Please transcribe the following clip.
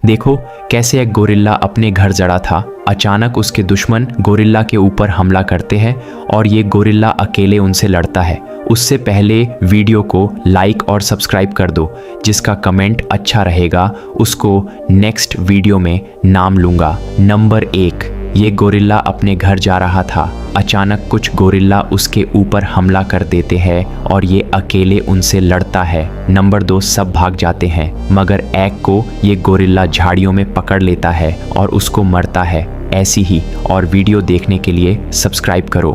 देखो कैसे एक गोरिल्ला अपने घर जड़ा था। अचानक उसके दुश्मन गोरिल्ला के ऊपर हमला करते हैं और ये गोरिल्ला अकेले उनसे लड़ता है। उससे पहले वीडियो को लाइक और सब्सक्राइब कर दो। जिसका कमेंट अच्छा रहेगा उसको नेक्स्ट वीडियो में नाम लूँगा। नंबर 1, ये गोरिल्ला अपने घर जा रहा था। अचानक कुछ गोरिल्ला उसके ऊपर हमला कर देते हैं और ये अकेले उनसे लड़ता है। नंबर 2, सब भाग जाते हैं मगर एक को ये गोरिल्ला झाड़ियों में पकड़ लेता है और उसको मरता है। ऐसी ही और वीडियो देखने के लिए सब्सक्राइब करो।